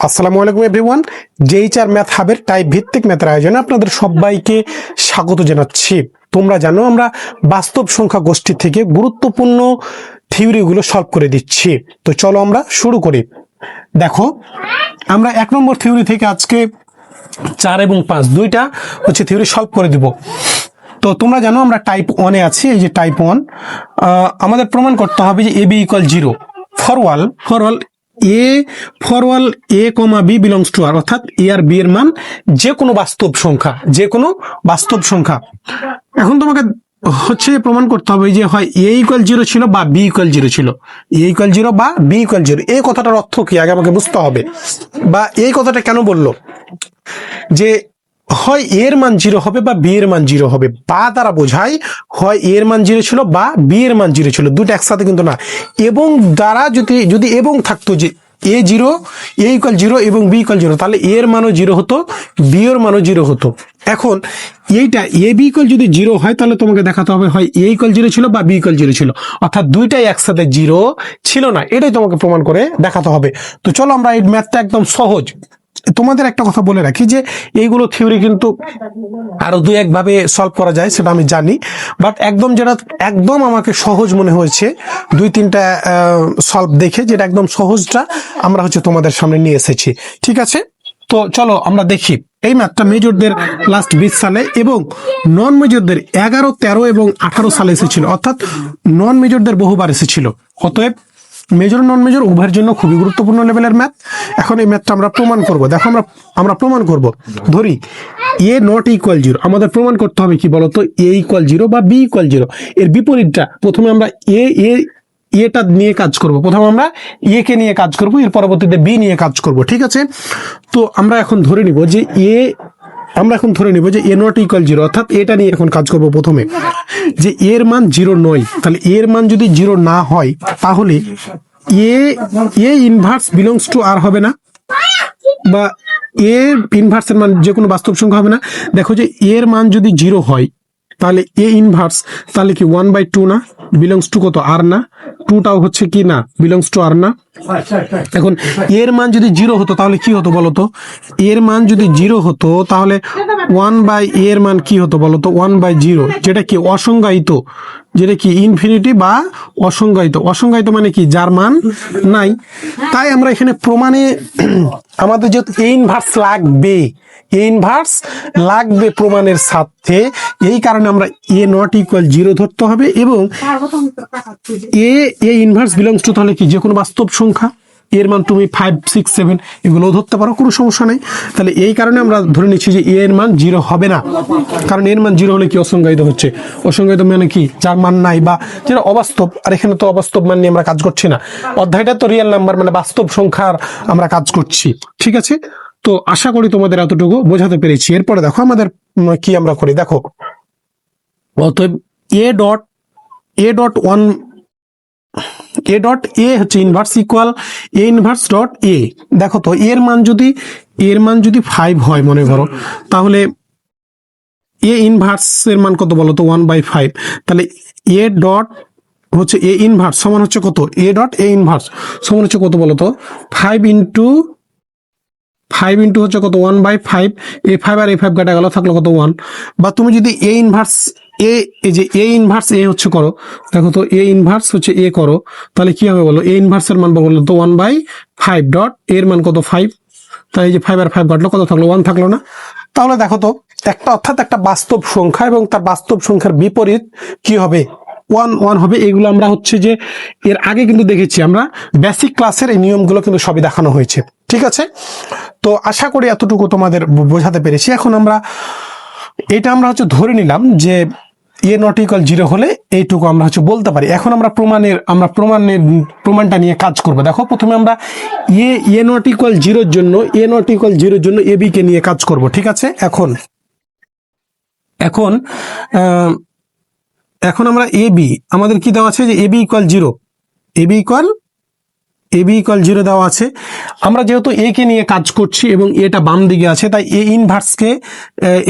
আসসালামু আলাইকুম everyone. JHR math হাবের type ভিত্তিক ম্যাথের আয়োজনে আপনাদের সবাইকে স্বাগত জানাচ্ছি। তোমরা জানো আমরা বাস্তব সংখ্যা গোষ্ঠী থেকে গুরুত্বপূর্ণ থিওরিগুলো সলভ করে দিচ্ছি। তো চলো আমরা শুরু করি। দেখো আমরা 1 নম্বর থিওরি থেকে আজকে 4 এবং 5 দুইটা হচ্ছে থিওরি সলভ করে দিব। তো তোমরা জানো আমরা টাইপ 1 এ আছি। এই যে টাইপ 1 আমাদের প্রমাণ করতে হবে যে AB = 0 for all A comma B belongs to R, অর্থাৎ A আর B এর মান যে কোনো বাস্তব সংখ্যা। এখন তোমাকে হচ্ছে প্রমাণ করতে হবে যে হয় A = 0 ছিল বা B = 0 ছিল। A = 0 বা B = 0, এই কথাটার অর্থ কি আগে আমাকে বুঝতে হবে, বা এই কথাটা কেন বললো যে হয় A এর মান 0 হবে বা B এর মান 0 হবে। বা দ্বারা বোঝায় হয় A এর মান 0 ছিল বা B এর মান 0 ছিল, দুটো একসাথে কিন্তু না। এবং দ্বারা যদি এবং থাকতো যে A = 0 এবং B = 0, তাহলে A এর মানও 0 হতো, B এর মানও 0 হতো। এখন এইটা AB যদি 0 হয় তাহলে তোমাকে দেখাতে হবে হয় A = 0 ছিল বা B = 0 ছিল, অর্থাৎ দুইটাই একসাথে 0 ছিল না। এটাই তোমাকে প্রমাণ করে দেখাতে হবে। তো চলো আমরা এই ম্যাথটা একদম সহজ। তোমাদের একটা কথা বলে রাখি যে এইগুলো থিওরি কিন্তু আরো 2-1 ভাবে সলভ করা যায়, সেটা আমি জানি, বাট একদম আমাকে সহজ মনে হয়েছে 2-3টা সলভ দেখে, যেটা একদম সহজটা আমরা হচ্ছে তোমাদের সামনে নিয়ে এসেছি। ঠিক আছে, তো চলো আমরা দেখি। এই ম্যাথটা মেজরদের লাস্ট 20 সালে এবং নন মেজরদের 11, 13 এবং 18 সালে এসেছিল, অর্থাৎ নন মেজরদের বহুবার এসেছিল। অতএব মেজর নন মেজর উভয়ের জন্য খুবই গুরুত্বপূর্ণ লেভেলের ম্যাথ। এখন এই ম্যাথটা আমরা প্রমাণ করব। দেখো আমরা প্রমাণ করব, ধরি A = 0। আমাদের প্রমাণ করতে হবে কি বলতো, A = 0 বা B = 0। এর বিপরীতটা প্রথমে আমরা এটা নিয়ে কাজ করব। প্রথমে আমরা A কে নিয়ে কাজ করব, এর পরবর্তীতে B নিয়ে কাজ করব। ঠিক আছে, তো আমরা এখন ধরে নিব যে A = 0, অর্থাৎ এটা নিয়ে এখন কাজ করব। প্রথমে যে এর মান 0 নয়, তাহলে এর মান যদি 0 না হয় তাহলে A inverse belongs two R হবে না, বা A ইনভার্সের মান যে কোনো বাস্তব সংখ্যা হবে না। দেখো যে এর মান যদি 0 হয় তাহলে A ইনভার্স তাহলে কি 1/2 না, বিলংস টু কত R না, 2টাও হচ্ছে কি না, বিলংস টু R না। এখন এর মান যদি 0 হতো তাহলে কি হতো বলতো, এর মান যদি 0 হতো তাহলে 1/A এর মান কি হতো বলতো, 1/0, যেটা কি অসংজ্ঞায়িত, যেটা কি ইনফিনিটি বা অসংজ্ঞায়িত মানে কি যার মান নাই। তাই আমরা এখানে প্রমাণে আমাদের যেহেতু A ইনভার্স লাগবে প্রমাণের সাথে, এই কারণে আমরা A = 0 ধরতে হবে এবং A ইনভার্স বিলংস টু তাহলে কি যে কোনো বাস্তব সংখ্যা। এর মান তুমি 5, 6, 7 এগুলোও ধরতে পারো, কোনো সমস্যা নেই। তাহলে এই কারণে আমরা ধরে নিচ্ছি যে এর মান 0 হবে না, কারণ এর মান 0 হলে কি অসংজ্ঞায়িত হচ্ছে। অসংজ্ঞায়িত মানে কি যার মান নাই বা যেটা অবাস্তব, আর এখানে তো অবাস্তব মান নিয়ে আমরা কাজ করছি না। অধ্যায়টা তো রিয়েল নাম্বার মানে বাস্তব সংখ্যার আমরা কাজ করছি। ঠিক আছে, তো আশা করি তোমাদের এতটুকু বোঝাতে পেরেছি। এরপরে দেখো আমাদের কি আমরা করি। দেখো অতএব A হচ্ছে inverse equal A inverse dot A। দেখো তো এর মান যদি 5 হয় মনে করো, তাহলে A ইনভার্স এর মান কত বলো তো, 1/5। তাহলে A ডট হচ্ছে A ইনভার্স সমান হচ্ছে কত, A ডট A ইনভার্স সমান হচ্ছে কত বলো তো, 5 ইন্টু হচ্ছে কত, 1/5। এই 5 আর এই 5 কাটা গেল, থাকলো কত, 1। বা তুমি যদি A ইনভার্স A হচ্ছে করো, দেখো তো A ইনভার্স হচ্ছে A করো, তাহলে কি হবে বলো, A ইনভার্স এর মান বলো তো 1/5 ডট এর মান কত, 5। তাই এই যে 5 আর 5 কাটলো, কত থাকলো, 1 থাকলো না। তাহলে দেখো তো অর্থাৎ একটা বাস্তব সংখ্যা এবং তার বাস্তব সংখ্যার বিপরীত কি হবে, 1 হবে। এগুলো আমরা হচ্ছে যে এর আগে কিন্তু দেখেছি, আমরা বেসিক ক্লাসের এই নিয়মগুলো কিন্তু সবই দেখানো হয়েছে। ঠিক আছে, তো আশা করি এতটুকু তোমাদের বোঝাতে পেরেছি। এখন আমরা হচ্ছে ধরে নিলাম যে A = 0 হলে এইটুকু আমরা হচ্ছে বলতে পারি। এখন আমরা প্রমাণটা নিয়ে কাজ করব। দেখো প্রথমে আমরা A = 0 জন্য AB কে নিয়ে কাজ করব। ঠিক আছে, এখন আমরা আমাদের কি দেওয়া আছে যে AB = 0 দেওয়া আছে। আমরা যেহেতু A কে নিয়ে কাজ করছি এবং এটা বাম দিকে আছে, তাই A ইনভার্সকে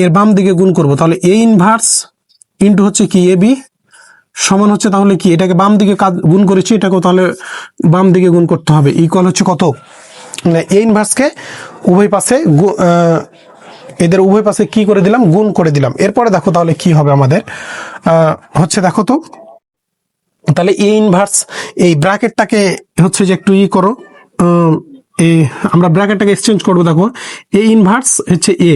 এর বাম দিকে গুণ করব। তাহলে A ইনভার্স ইন্টু হচ্ছে কি AB সমান হচ্ছে, তাহলে কি এটাকে বাম দিকে গুণ করেছি, এটাকেও তাহলে বাম দিকে গুণ করতে হবে, ইকুয়াল হচ্ছে কত, এ ইনভার্সকে উভয় পাশে এদের উভয় পাশে কি করে দিলাম, গুণ করে দিলাম। এরপরে দেখো তাহলে কি হবে আমাদের, হচ্ছে দেখো তো তাহলে এ ইনভার্স এই ব্র্যাকেটটাকে হচ্ছে যে একটু করো, আমরা ব্র্যাকেটটাকে এক্সচেঞ্জ করবো। দেখো এ ইনভার্স হচ্ছে এ,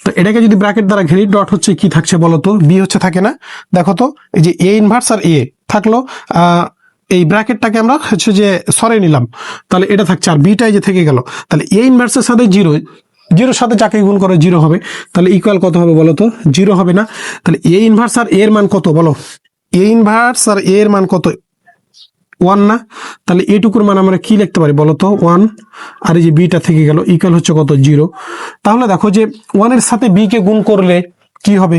তো এটাকে যদি ব্র্যাকেট দ্বারা ঘেরি ডট হচ্ছে কি থাকছে বলো তো, বি হচ্ছে থাকে না। দেখো তো এই যে এ ইনভার্স আর এ থাকলো, এই ব্র্যাকেটটাকে আমরা হচ্ছে যে সরাই নিলাম, তাহলে এটা থাকছে, আর বিটাই যে থেকে গেল। তাহলে এ ইনভার্সের সাথে জিরো, জিরোর সাথে যাকে গুণ করে জিরো হবে, তাহলে ইকুয়াল কত হবে বলো তো, জিরো হবে না। তাহলে এ ইনভার্স আর এর মান কত বলো, এ ইনভার্স আর এর মান কত, ওয়ান না। তাহলে এটুকুর মান আমরা কি লিখতে পারি বলো তো, ওয়ান। আর এই যে বিটা থেকে গেল, ইকুয়াল হচ্ছে কত, জিরো। তাহলে দেখো যে ওয়ানের সাথে বি কে গুণ করলে কি হবে,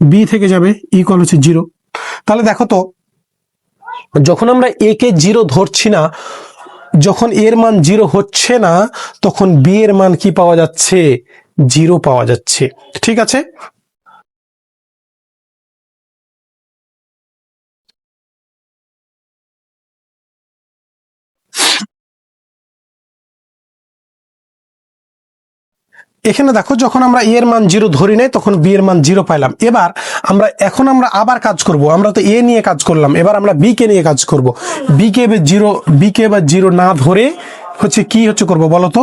বি থেকে যাবে, ইকুয়াল হচ্ছে জিরো। তাহলে দেখো তো যখন আমরা এ কে জিরো ধরছি না, যখন এর মান জিরো হচ্ছে না, তখন বি এর মান কি পাওয়া যাচ্ছে, জিরো পাওয়া যাচ্ছে। ঠিক আছে, এখানে দেখো যখন আমরা এর মান জিরো ধরি নাই, তখন বি এর মান জিরো পাইলাম। এবার আমরা আবার কাজ করব, আমরা তো এ নিয়ে কাজ করলাম, এবার আমরা বি কে নিয়ে কাজ করব। বি কে এবার জিরো না ধরে হচ্ছে কি হচ্ছে করবো বলো তো,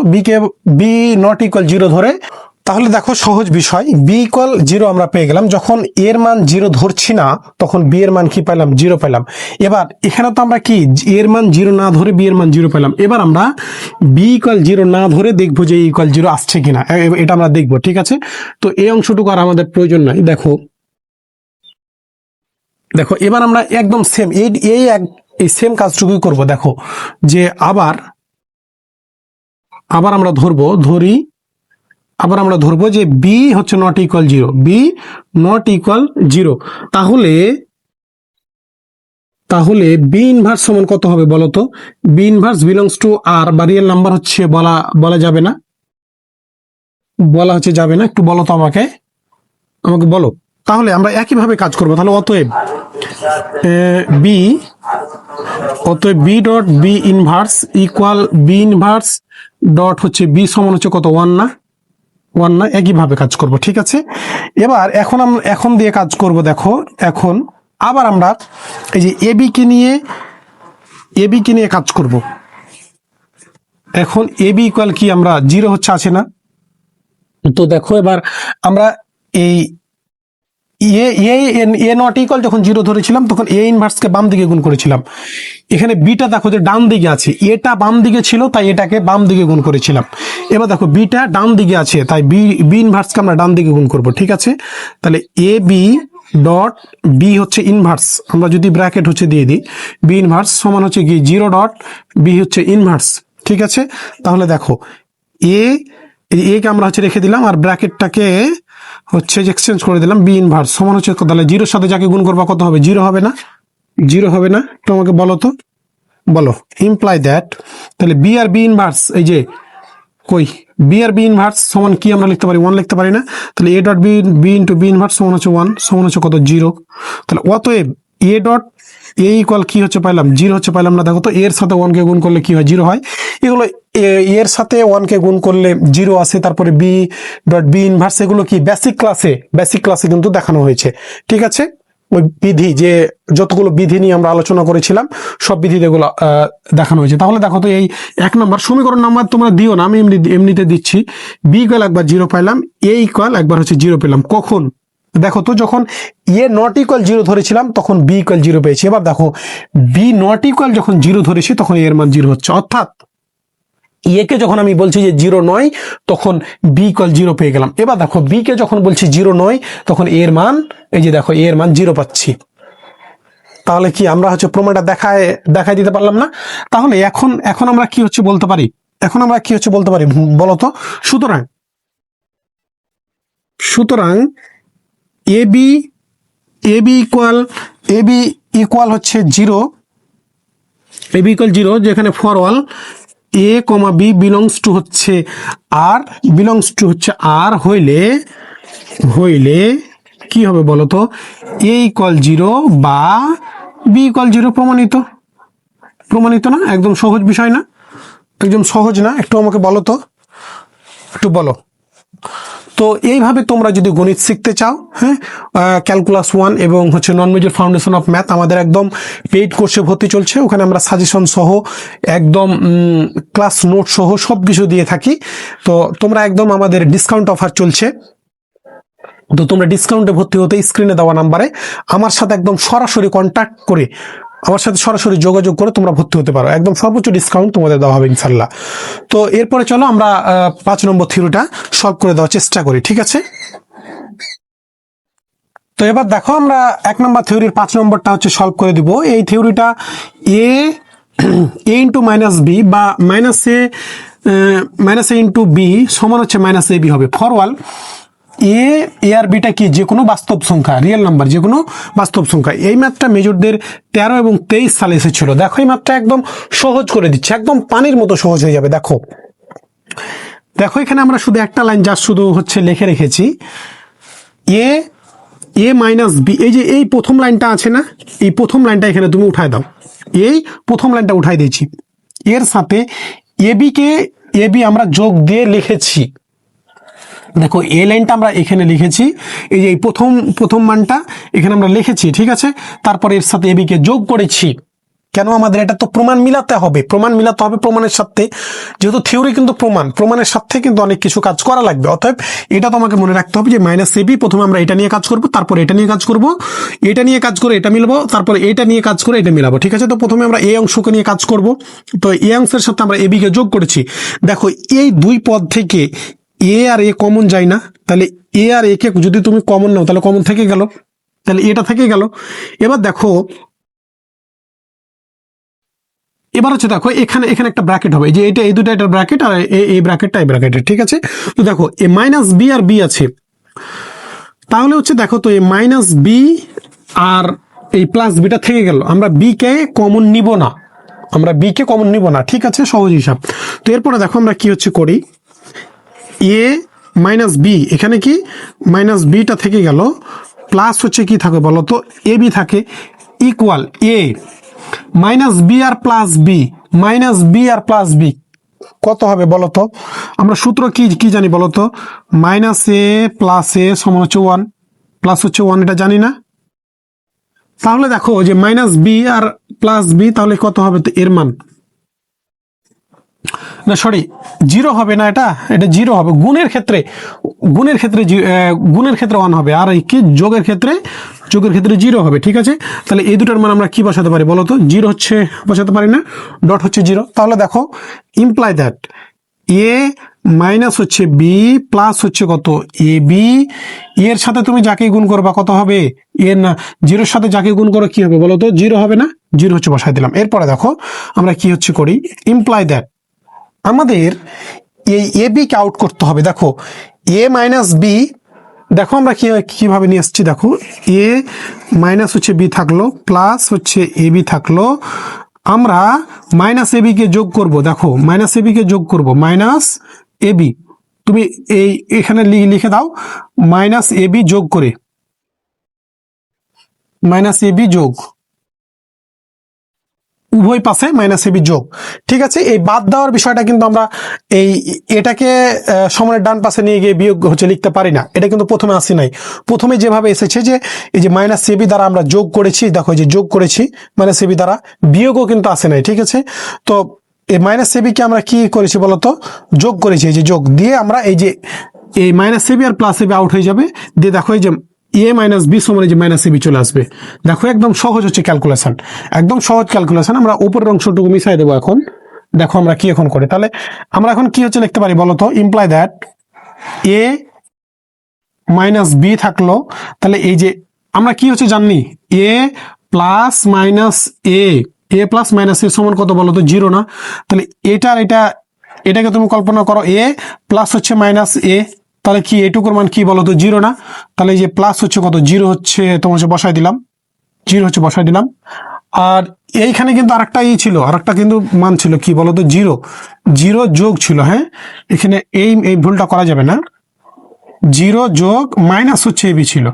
বি নট ইকুয়াল জিরো ধরে। তাহলে দেখো সহজ বিষয়, বি ইকুয়াল জিরো আমরা পেয়ে গেলাম। যখন এর মান জিরো ধরছি না, তখন বি এর মান কি পাইলাম, জিরো পাইলাম। এবার এখানে তো আমরা কি এর মান জিরো না ধরে বি এর মান জিরো পাইলাম। এবার আমরা বি ইকুয়াল জিরো না ধরে দেখবো যে ইকুয়াল জিরো আসছে কিনা, এটা আমরা দেখবো। ঠিক আছে, তো এই অংশটুকু আর আমাদের প্রয়োজন নাই। দেখো দেখো এবার আমরা একদম সেম এই সেম কাজটুকুই করব। দেখো যে আবার আমরা ধরবো যে বি হচ্ছে not equal zero, B not equal zero. তাহলে বি ইনভার্স সমান কত হবে বলতো, B inverse belongs to R, বা রিয়েল নাম্বার হচ্ছে বলা যাবে না, যাবে না। একটু বলো তো আমাকে বলো। তাহলে আমরা একইভাবে কাজ করবো। তাহলে অতএব B dot B inverse equal B inverse dot হচ্ছে বি সমান হচ্ছে কত, ওয়ান না, একইভাবে কাজ করব। ঠিক আছে, এবার এখন দিয়ে কাজ করব। দেখো এখন আবার আমরা এই যে এবি কে নিয়ে কাজ করব। এখন এবি ইকুয়াল কি, আমরা জিরো হচ্ছে আছে না, তো দেখো এবার আমরা এই এ নট ইকুয়াল যখন জিরো ধরেছিলাম, তখন এ ইনভার্সকে বাম দিকে গুণ করেছিলাম। এখানে বিটা দেখো যে ডান দিকে আছে, এটা বাম দিকে ছিল তাই এটাকে বাম দিকে গুণ করেছিলাম। এবার দেখো বিটা ডান দিকে আছে, তাই বি ইনভার্সকে আমরা ডান দিকে গুণ করব। ঠিক আছে, তাহলে এ বি ডট বি হচ্ছে ইনভার্স, আমরা যদি ব্র্যাকেট হচ্ছে দিয়ে দিই, বি ইনভার্স সমান হচ্ছে কি জিরো ডট বি হচ্ছে ইনভার্স। ঠিক আছে, তাহলে দেখো এ কে আমরা হচ্ছে রেখে দিলাম, আর ব্র্যাকেটটাকে হচ্ছে যে এক্সচেঞ্জ করে দিলাম, বি ইনভার্স সমান হচ্ছে, তাহলে জিরোর সাথে যাকে গুণ করবা কত হবে, জিরো হবে না, তো আমাকে বলো ইমপ্লাই দ্যাট। তাহলে বি আর বি ইনভার্স, এই যে কই বি আর বি ইনভার্স সমান কি আমরা লিখতে পারি, ওয়ান লিখতে পারি না। তাহলে A dot B into B inverse সমান হচ্ছে ওয়ান, সমান হচ্ছে কত, জিরো। তাহলে অতএব এ ডট এ ইকুয়াল কি হচ্ছে পাইলাম, জিরো হচ্ছে পাইলাম না। দেখো তো এর সাথে ওয়ানকে গুণ করলে কি হয়, জিরো হয়। এগুলো এর সাথে ওয়ানকে গুণ করলে জিরো আসে, তারপরে বি ডট বি ইনভার্স, এগুলো কি বেসিক ক্লাসে কিন্তু দেখানো হয়েছে। ঠিক আছে, ওই বিধি যে যতগুলো বিধি নিয়ে আমরা আলোচনা করেছিলাম, সব বিধি এগুলো দেখানো হয়েছে। তাহলে দেখো তো এই এক নম্বর সমীকরণ নাম্বার তোমরা দিও না, আমি এমনিতে দিচ্ছি। বি ইকুয়াল একবার জিরো পাইলাম, এ ইকুয়াল একবার হচ্ছে জিরো পেলাম। কখন দেখো তো, যখন এ নট ইকুয়াল জিরো ধরেছিলাম তখন বি ইকুয়াল জিরো পেয়েছি। এবার দেখো বি নট ইকুয়াল যখন জিরো ধরেছি তখন এর মান জিরো হচ্ছে, অর্থাৎ একে যখন আমি বলছি যে জিরো নয়, তখন বি ইকুয়াল জিরো পেয়ে গেলাম। এবার দেখো বি কে যখন বলছি জিরো নয়, তখন এর মান এই যে দেখো এর মান জিরো পাচ্ছি। তাহলে কি আমরা হচ্ছে প্রমাণটা দেখাই দিতে পারলাম না? তাহলে এখন আমরা কি হচ্ছে বলতে পারি, বলতো। সুতরাং এবি ইকুয়াল হচ্ছে জিরো, যেখানে for all A comma B belongs to হচ্ছে আর হইলে কি হবে বলতো, এ ইকুয়াল জিরো বা বি ইকুয়াল জিরো। প্রমাণিত না? একদম সহজ বিষয় না? একদম সহজ না? একটু আমাকে বলো তো, একটু বলো তো। এইভাবে তোমরা যদি গণিত শিখতে চাও, হ্যাঁ, ক্যালকুলাস 1 এবং হচ্ছে নন মেজর ফাউন্ডেশন অফ ম্যাথ আমাদের একদম পেইড কোর্সে ভর্তি চলছে। ওখানে আমরা সাজেশন সহ একদম ক্লাস নোট সহ সব কিছু দিয়ে থাকি। তো তোমরা একদম আমাদের ডিসকাউন্ট অফার চলছে। তো তোমরা ডিসকাউন্টে ভর্তি হতে স্ক্রিনে দেওয়া নাম্বারে আমার সাথে একদম সরাসরি কন্ট্যাক্ট করে, আমার সাথে সরাসরি যোগাযোগ করে তোমরা ভর্তি হতে পারো। একদম সর্বোচ্চ ডিসকাউন্ট তোমাদের দেওয়া হবে ইনশাল্লাহ। তো এরপরে চলো আমরা 5 নম্বর থিওরিটা সলভ করে দেওয়ার চেষ্টা করি, ঠিক আছে? তো এবার দেখো আমরা 1 নম্বর থিওরির 5 নম্বরটা হচ্ছে সলভ করে দিব। এই থিওরিটা এ ইন্টু মাইনাস বি বা মাইনাস এ ইন্টু বি সমান হচ্ছে মাইনাস এ বি হবে। ফরওয়াল এ আর বিটা কি? যে কোনো বাস্তব সংখ্যা, রিয়েল নাম্বার, যে কোনো বাস্তব সংখ্যা। এই ম্যাথটা মেজরদের 13 এবং 23 সালে এসেছিল। দেখো এই ম্যাথটা একদম সহজ করে দিচ্ছে, একদম পানির মতো সহজ হয়ে যাবে। দেখো দেখো এখানে আমরা শুধু একটা লাইন যা শুধু হচ্ছে লিখে রেখেছি, এ মাইনাস বি। এই যে এই প্রথম লাইনটা আছে না, এই প্রথম লাইনটা এখানে তুমি উঠায় দাও। এই প্রথম লাইনটা উঠাই দিয়েছি, এর সাথে এ বি আমরা যোগ দিয়ে লিখেছি। দেখো এই লাইনটা আমরা এখানে লিখেছি, এই যে প্রথম মানটা এখানে আমরা লিখেছি, ঠিক আছে? তারপরে এর সাথে এবি কে যোগ করেছি। কেন? আমাদের এটা তো প্রমাণ মিলাতে হবে, প্রমাণের সাথে। যেহেতু থিওরি কিন্তু প্রমাণের সাথে কিন্তু অনেক কিছু কাজ করা লাগবে। অতএব এটা তোমাকে মনে রাখতে হবে যে মাইনাস এবি, প্রথমে আমরা এটা নিয়ে কাজ করব, তারপর এটা নিয়ে কাজ করব, এটা নিয়ে কাজ করে এটা মিলাবো, তারপরে এটা নিয়ে কাজ করে এটা মিলাবো, ঠিক আছে? তো প্রথমে আমরা এই অংশকে নিয়ে কাজ করব। তো এই অংশের সাথে আমরা এবি কে যোগ করেছি। দেখো এই দুই পদ থেকে এ আর এ কমন যায় না, তাহলে এ আর এ কে যদি তুমি কমন নাও তাহলে কমন থেকে গেল, তাহলে এটা থেকে গেল। এবার দেখো দেখো এখানে একটা ব্র্যাকেট হবে, যে এটা এই দুটো একটা ব্র্যাকেট, আর এই ব্র্যাকেটটা এই ব্র্যাকেটের, ঠিক আছে? তো দেখো এ মাইনাস বি আর বি আছে, তাহলে হচ্ছে দেখো তো এই মাইনাস বি আর এই প্লাস বিটা থেকে গেল। আমরা বি কে কমন নিব না, ঠিক আছে? সহজ হিসাব। তো এরপরে দেখো আমরা কি হচ্ছে করি, এ মাইনাস বি, এখানে কি মাইনাস বিটা থেকে গেল, প্লাস হচ্ছে কি থাকে বলো তো, এ বি থাকে, ইকুয়াল এ মাইনাস বি আর প্লাস বি কত হবে বলো তো? আমরা সূত্র কি জানি বলো তো? মাইনাস এ প্লাস এ সমান হচ্ছে 1, প্লাস হচ্ছে 1, এটা জানি না? তাহলে দেখো যে মাইনাস বি আর প্লাস বি, তাহলে কত হবে তো এর মান? না সরি, জিরো হবে না, এটা জিরো হবে। গুণের ক্ষেত্রে 1 হবে, আর এই কি যোগের ক্ষেত্রে জিরো হবে, ঠিক আছে? তাহলে এই দুটোর মান আমরা কি বসাতে পারি বলো তো? জিরো হচ্ছে বসাতে পারি না, ডট হচ্ছে জিরো। তাহলে দেখো ইমপ্লাই দ্যাট এ মাইনাস হচ্ছে বি প্লাস হচ্ছে কত এ বি, এর সাথে তুমি যাকে গুণ করবা কত হবে? এর না, জিরোর সাথে যাকে গুণ করো কি হবে বলো তো? জিরো হবে না? জিরো হচ্ছে বসাই দিলাম। এরপরে দেখো আমরা কি হচ্ছে করি, ইমপ্লাই দ্যাট আমাদের এই এ বি কে আউট করতে হবে। দেখো এ মাইনাস বি, দেখো আমরা কিভাবে নিয়ে আসছি, দেখো এ মাইনাস হচ্ছে বি থাকলো, প্লাস হচ্ছে এ বি থাকলো, আমরা মাইনাস এ বি কে যোগ করব। দেখো মাইনাস এ বি কে যোগ করব, মাইনাস এ বি, তুমি এখানে লিখে দাও মাইনাস এ বি যোগ করে, মাইনাস এ বি যোগ, উভয় পাশে মাইনাস এবি যোগ, ঠিক আছে? এই বাদ দেওয়ার বিষয়টা কিন্তু আমরা এটাকে সমানের ডান পাশে নিয়ে গিয়ে বিয়োগ হচ্ছে লিখতে পারি না। এটা কিন্তু প্রথমে আসে নাই, প্রথমে যেভাবে এসেছে যে এই যে মাইনাস এবি দ্বারা আমরা যোগ করেছি, দেখো এই যে যোগ করেছি মাইনাস এবি দ্বারা, বিয়োগও কিন্তু আসে নাই, ঠিক আছে? তো এই মাইনাস এবি কে আমরা কি করেছি বলতো? যোগ করেছি। এই যে যোগ দিয়ে আমরা এই মাইনাস এবি আর প্লাস এবি আউট হয়ে যাবে, দিয়ে দেখো এই যে এ মাইনাস বি সমান যে মাইনাস এবি চলে আসবে। দেখো একদম সহজ হচ্ছে ক্যালকুলেশন, একদম সহজ ক্যালকুলেশন। আমরা উপরের অংশটুকু মিশাই দেবো এখন। দেখো আমরা কি এখন করি, তাহলে আমরা এখন কি হচ্ছে লিখতে পারি বলতো? Imply that A minus B থাকলো, তাহলে এই যে আমরা কি হচ্ছে জানি, A plus minus A plus minus এর সমান কত বলতো? জিরো না? তাহলে এটাকে তুমি কল্পনা করো, এ প্লাস হচ্ছে মাইনাস এ, তাহলে কি এটুকুর মান কি বলতো? জিরো না? তাহলে এই যে প্লাস হচ্ছে কত? জিরো হচ্ছে তোমার বসাই দিলাম, জিরো হচ্ছে বসাই দিলাম। আর এইখানে কিন্তু আরেকটা ছিল, আরেকটা কিন্তু মান ছিল কি বলতো? জিরো যোগ ছিল, হ্যাঁ এখানে এই ভুলটা করা যাবে না, জিরো যোগ মাইনাস হচ্ছে এবি ছিল,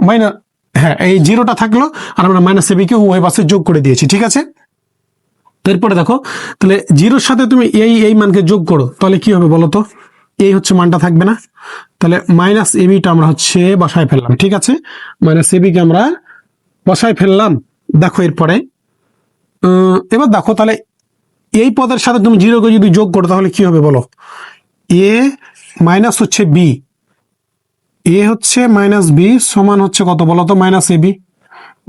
মাইনাস, হ্যাঁ এই জিরোটা থাকলো আর আমরা মাইনাস এবি কে উভয় পাশে যোগ করে দিয়েছি, ঠিক আছে? তারপরে দেখো, তাহলে জিরোর সাথে তুমি এই মানকে যোগ করো, তাহলে কি হবে বলো তো? এই হচ্ছে মানটা থাকবে না? তাহলে মাইনাস এবিটা আমরা হচ্ছে বসায় ফেললাম, ঠিক আছে? মাইনাস এবিকে আমরা বসায় ফেললাম। দেখো এরপরে এবার দেখো, তাহলে এই পদের সাথে তুমি জিরোকে যদি যোগ করো তাহলে কি হবে বলো? এ মাইনাস হচ্ছে বি, এ হচ্ছে মাইনাস বি সমান হচ্ছে কত বলো তো? Minus AB.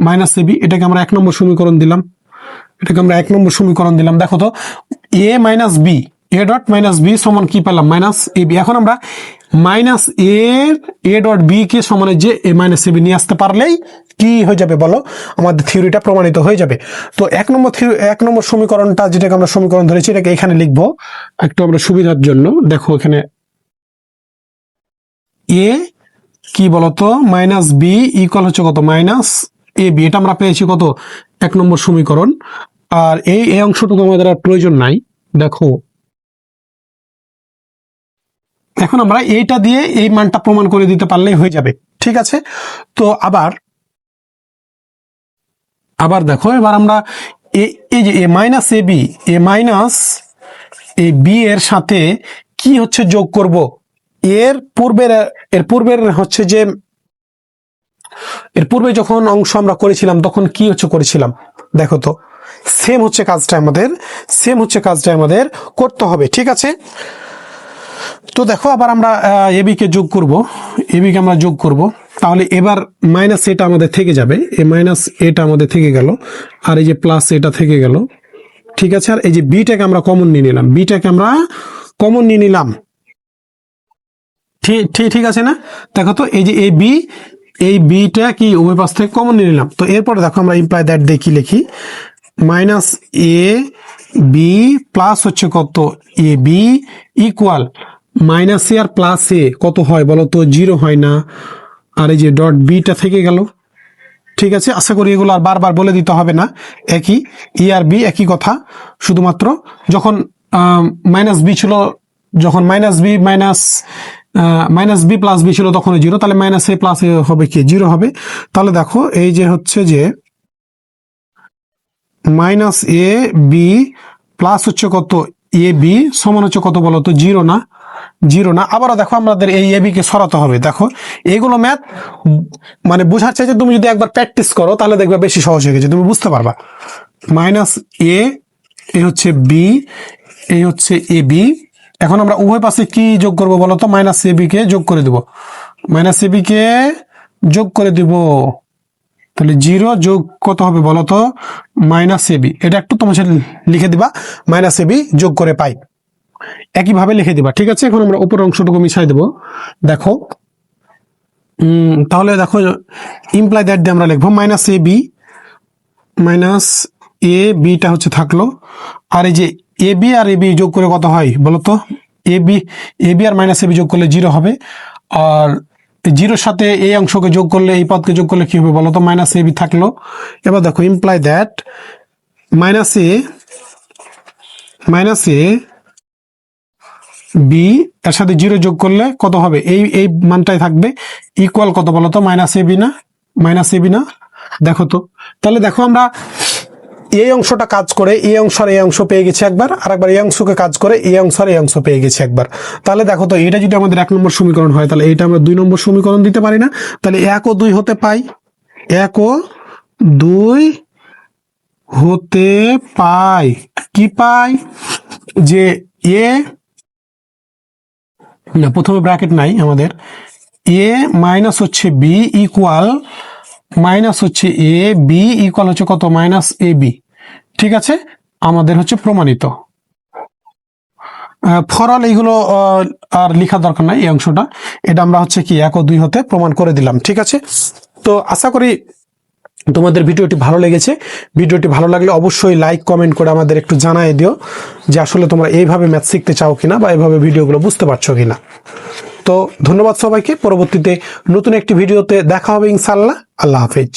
মাইনাস এবি, এটাকে আমরা 1 নম্বর সমীকরণ দিলাম। এটাকে আমরা 1 নম্বর সমীকরণ দিলাম। দেখো তো, A minus B, A dot minus B সমান কি পেলাম? Minus A B. এখন আমরা মাইনাস এ ডট বি কে সমানের যে এ মাইনাস এ বি নিয়ে আসতে পারলেই কি হয়ে যাবে বলো? আমাদের থিওরিটা প্রমাণিত হয়ে যাবে। তো 1 নম্বর সমীকরণটা, যেটাকে আমরা সমীকরণ ধরেছি, এটাকে এখানে লিখবো একটু আমরা সুবিধার জন্য। দেখো এখানে এ কি বলতো? মাইনাস বি ইকুয়াল হচ্ছে কত? Minus A B. এটা আমরা পেয়েছি কত? 1 নম্বর সমীকরণ। আর এই অংশটুকু আমাদের আর প্রয়োজন নাই। দেখো এখন আমরা এইটা দিয়ে এই মানটা প্রমাণ করে দিতে পারলেই হয়ে যাবে, ঠিক আছে? তো আবার দেখো, এবার আমরা এই যে এ minus A B, A minus A B এর সাথে কি হচ্ছে যোগ করব? এর পূর্বের হচ্ছে যে এর পূর্বে যখন অংশ আমরা করেছিলাম তখন কি হচ্ছে করেছিলাম? দেখো তো, সেম হচ্ছে কাজটা আমাদের করতে হবে, ঠিক আছে? তো দেখো, আবার আমরা এবি কে যোগ করব, এবি কে আমরা যোগ করব। তাহলে এবার মাইনাস এটা আমাদের থেকে যাবে, এই মাইনাস এটা আমাদের থেকে গেল, আর এই যে প্লাস এটা থেকে গেল, ঠিক আছে? আর এই যে বিটাকে আমরা কমন নিয়ে নিলাম, ঠিক আছে না? দেখো তো, এই যে এই বিটা কি উভয় পাশ থেকে কমন নিয়ে নিলাম। তো এরপরে দেখো, আমরা ইমপ্লাই দ্যাট দিয়ে কি লিখি? মাইনাস এ বি প্লাস হচ্ছে কত? A B equal minus A R plus এ কত হয় বলো তো? 0 হয় না? আর এই যে ডট বিটা থেকে গেল, ঠিক আছে? আশা করি এগুলো আর বারবার বলে দিতে হবে না, একই ই আর বি একই কথা। শুধুমাত্র যখন মাইনাস বি ছিল, যখন মাইনাস বি প্লাস বি ছিল তখন 0, তাহলে মাইনাস এ প্লাস এ হবে কি? 0 হবে। তাহলে দেখো, এই যে হচ্ছে যে মাইনাস এ বি প্লাস হচ্ছে কত? এ বি সমান হচ্ছে কত বলতো? 0 না? 0 না? আবারও দেখো, আমাদের এই এ বি কে সরাতে হবে। দেখো, এইগুলো ম্যাথ মানে বোঝার চাইছে, তুমি যদি একবার প্র্যাকটিস করো তাহলে দেখবে বেশি সহজ হয়ে গেছে, তুমি বুঝতে পারবা। মাইনাস এ হচ্ছে বি, এই হচ্ছে এ বি। এখন আমরা উভয় পাশে কি যোগ করবো বলতো? মাইনাস এ বি কে যোগ করে দেব, মাইনাস এ বি কে যোগ করে দেব। তাহলে 0 যোগ কত হবে বলতো? Minus A B. এটা একটু তোমার সাথে লিখে দিবা, মাইনাস এ বি যোগ করে পাই, একইভাবে লিখে দিবা, ঠিক আছে? এখন আমরা উপর অংশটুকু মিশাই দেব। দেখো, তাহলে দেখো, ইমপ্লাই দ্যাট দিয়ে আমরা লিখবো মাইনাস এ বিটা হচ্ছে থাকলো, আর এই যে A B R A B যোগ করে কত হয় বলতো? A B R minus A B যোগ করলে 0 হবে। আর 0-র সাথে এই অংশকে যোগ করলে, এই পদকে যোগ করলে কি হবে বলতো? মাইনাস এ বি থাকলো। এবার দেখো, imply that minus A B এর সাথে 0 যোগ করলে কত হবে? এই মানটাই থাকবে, ইকুয়াল কত বলতো? মাইনাস এ বি না? দেখো তো, তাহলে দেখো, আমরা এই অংশটা কাজ করে এই অংশ আর এই অংশ পেয়ে গেছি একবার, আর একবার এই অংশকে কাজ করে এই অংশ আর এই অংশ পেয়ে গেছি একবার। তাহলে দেখো তো, এটা যদি আমাদের 1 নম্বর সমীকরণ হয়, তাহলে এটা আমরা 2 নম্বর সমীকরণ দিতে পারি না? তাহলে 1 ও 2 হতে পাই, 1 ও 2 হতে পাই। কি পাই? যে এ না, প্রথমে ব্র্যাকেট নাই আমাদের, এ মাইনাস হচ্ছে বি ইকুয়াল মাইনাস হচ্ছে এ বি ইকুয়াল হচ্ছে কত? মাইনাস এ বি, ঠিক আছে? আমাদের হচ্ছে প্রমাণিত। ফরঅল এইগুলো আর লেখার দরকার নাই, এই অংশটা, এটা আমরা হচ্ছে কি 1 ও 2 হতে প্রমাণ করে দিলাম, ঠিক আছে? তো আশা করি তোমাদের ভিডিওটি ভালো লেগেছে। ভিডিওটি ভালো লাগলে অবশ্যই লাইক কমেন্ট করে আমাদের একটু জানাই দিও যে আসলে তোমরা এইভাবে ম্যাথ শিখতে চাও কিনা, বা এইভাবে ভিডিওগুলো বুঝতে পারছো কিনা। তো ধন্যবাদ সবাইকে। পরবর্তীতে নতুন একটি ভিডিওতে দেখা হবে ইনশাআল্লাহ। আল্লাহ হাফেজ।